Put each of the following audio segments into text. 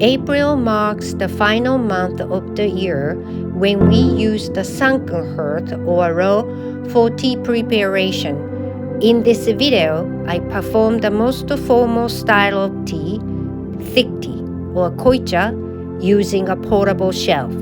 April marks the final month of the year when we use the sunken hearth or row for tea preparation. In this video, I perform the most formal style of tea, thick tea or koicha, using a portable shelf.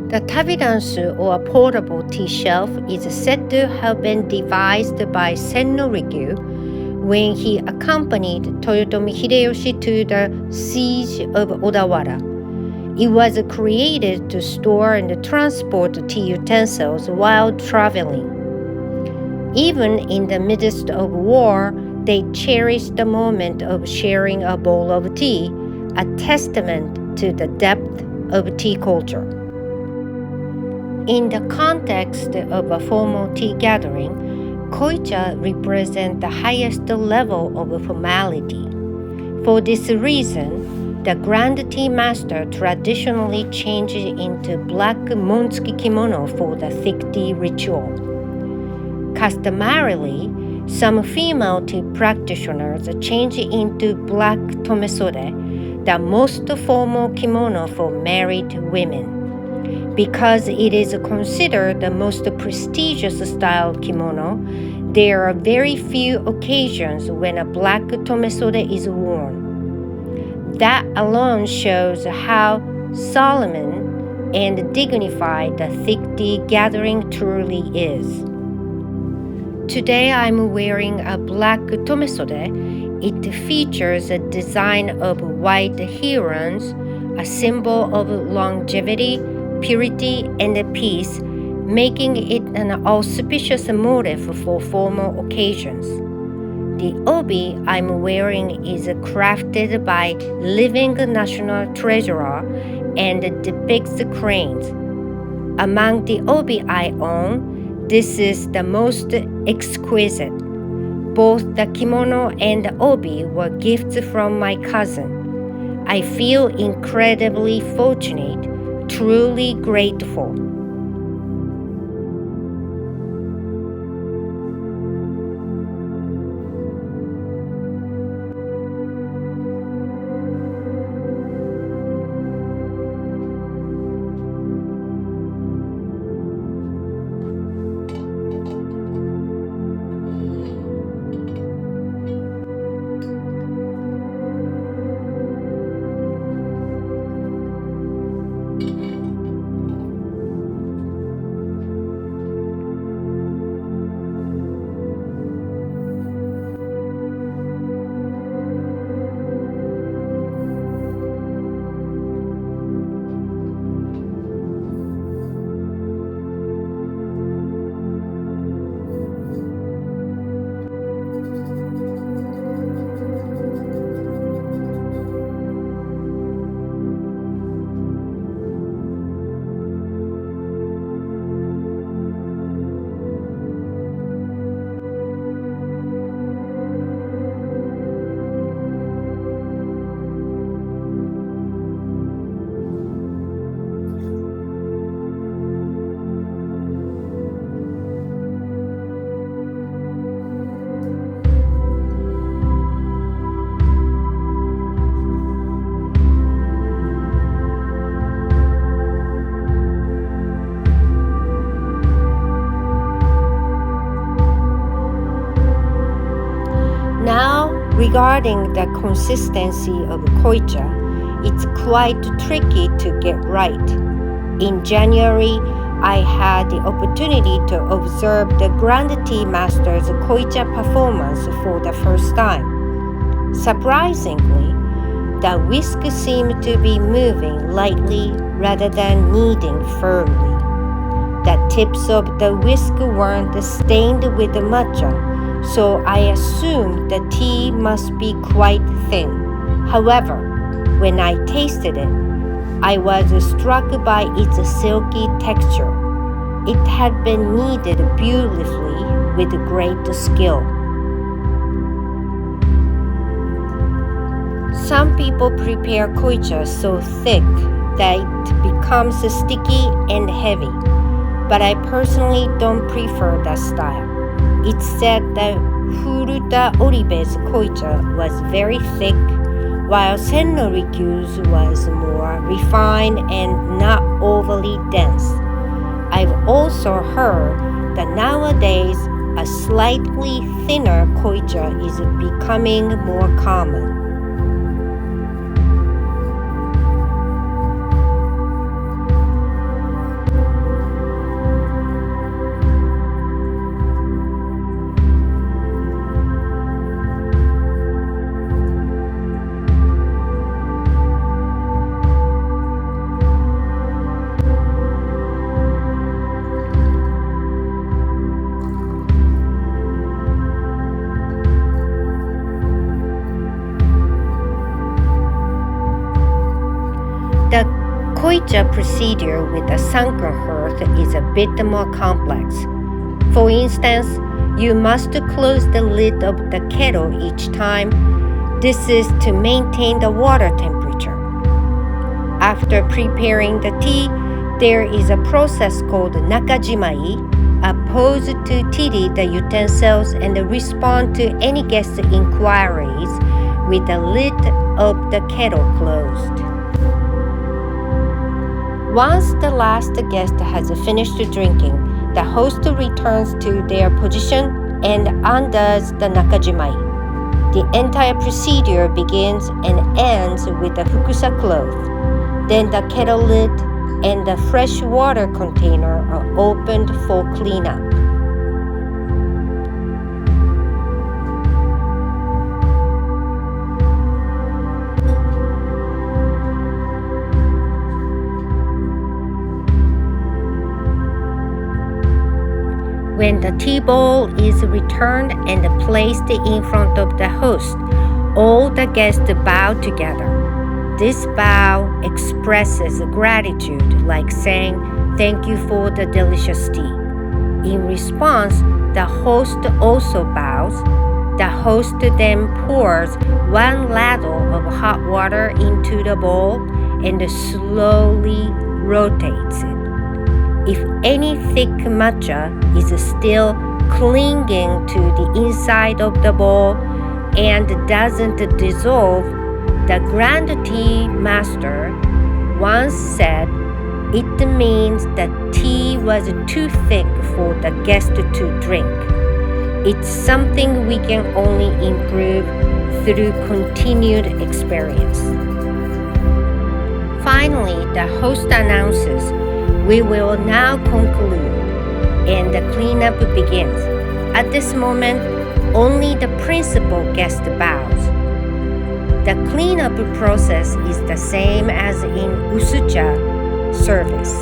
The Tabidansu or portable tea shelf is said to have been devised by Senno Rikyū when he accompanied Toyotomi Hideyoshi to the siege of Odawara. It was created to store and transport tea utensils while traveling. Even in the midst of war, they cherished the moment of sharing a bowl of tea, a testament to the depth of tea culture. In the context of a formal tea gathering, Koicha represents the highest level of formality. For this reason, the Grand Tea Master traditionally changes into black montsuki kimono for the thick tea ritual. Customarily, some female tea practitioners change into black tomesode, the most formal kimono for married women. Because it is considered the most prestigious style kimono, there are very few occasions when a black tomesode is worn. That alone shows how solemn and dignified the thick tea gathering truly is. Today I'm wearing a black tomesode. It features a design of white herons, a symbol of longevity, purity, and peace, making it an auspicious motif for formal occasions. The obi I'm wearing is crafted by living national treasurer and depicts cranes. Among the obi I own, this is the most exquisite. Both the kimono and the obi were gifts from my cousin. I feel incredibly fortunate, truly grateful. Now, regarding the consistency of koicha, it's quite tricky to get right. In January, I had the opportunity to observe the Grand Tea Master's koicha performance for the first time. Surprisingly, the whisk seemed to be moving lightly rather than kneading firmly. The tips of the whisk weren't stained with matcha, so I assumed the tea must be quite thin. However, when I tasted it, I was struck by its silky texture. It had been kneaded beautifully with great skill. Some people prepare koicha so thick that it becomes sticky and heavy, but I personally don't prefer that style. It's said that Furuta Oribe's koicha was very thick, while Senno Rikyū's was more refined and not overly dense. I've also heard that nowadays a slightly thinner Koicha is becoming more common. The Koicha procedure with a sunken hearth is a bit more complex. For instance, you must close the lid of the kettle each time. This is to maintain the water temperature. After preparing the tea, there is a process called nakajimai, opposed to tidy the utensils and respond to any guest inquiries with the lid of the kettle closed. Once the last guest has finished drinking, the host returns to their position and undoes the nakajimai. The entire procedure begins and ends with the fukusa cloth. Then the kettle lid and the fresh water container are opened for cleanup. When the tea bowl is returned and placed in front of the host, all the guests bow together. This bow expresses gratitude, like saying, "Thank you for the delicious tea." In response, the host also bows. The host then pours one ladle of hot water into the bowl and slowly rotates it. If any thick matcha is still clinging to the inside of the bowl and doesn't dissolve, the Grand Tea Master once said it means that tea was too thick for the guest to drink. It's something we can only improve through continued experience. Finally, the host announces, "We will now conclude," and the cleanup begins. At this moment, only the principal guest bows. The cleanup process is the same as in usucha service.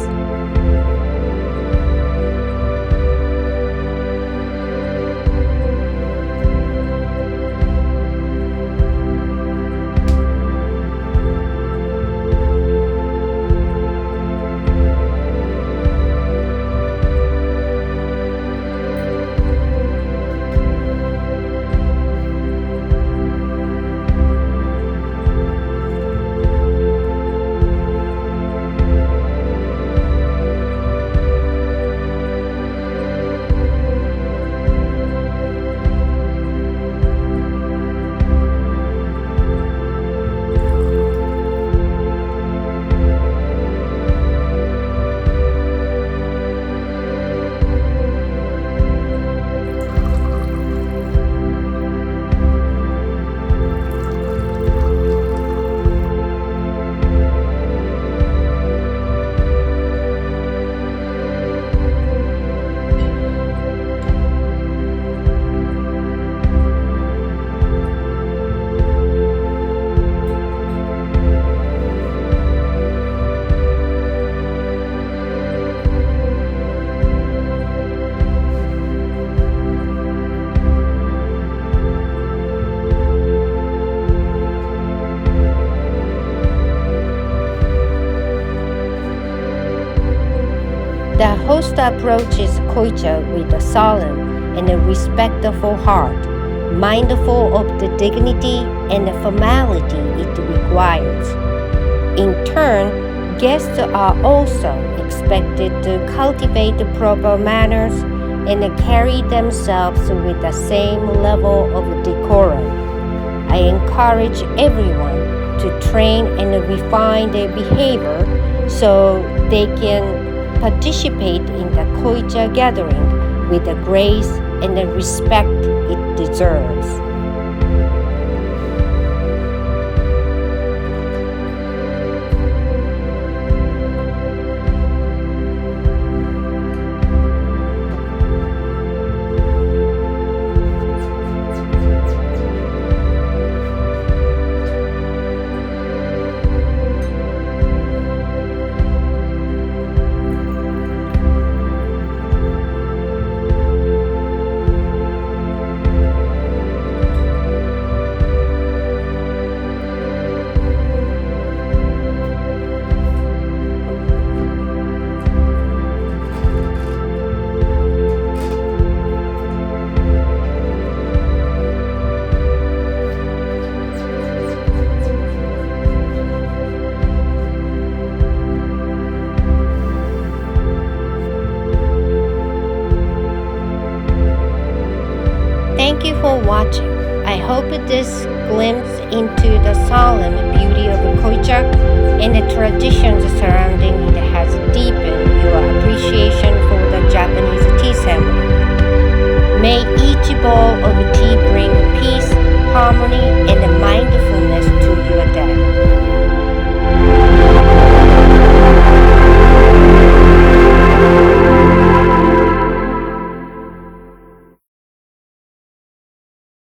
The host approaches Koicha with a solemn and a respectful heart, mindful of the dignity and the formality it requires. In turn, guests are also expected to cultivate the proper manners and carry themselves with the same level of decorum. I encourage everyone to train and refine their behavior so they can participate in the Koicha gathering with the grace and the respect it deserves. Thank you for watching. I hope this glimpse into the solemn beauty of Koicha and the traditions surrounding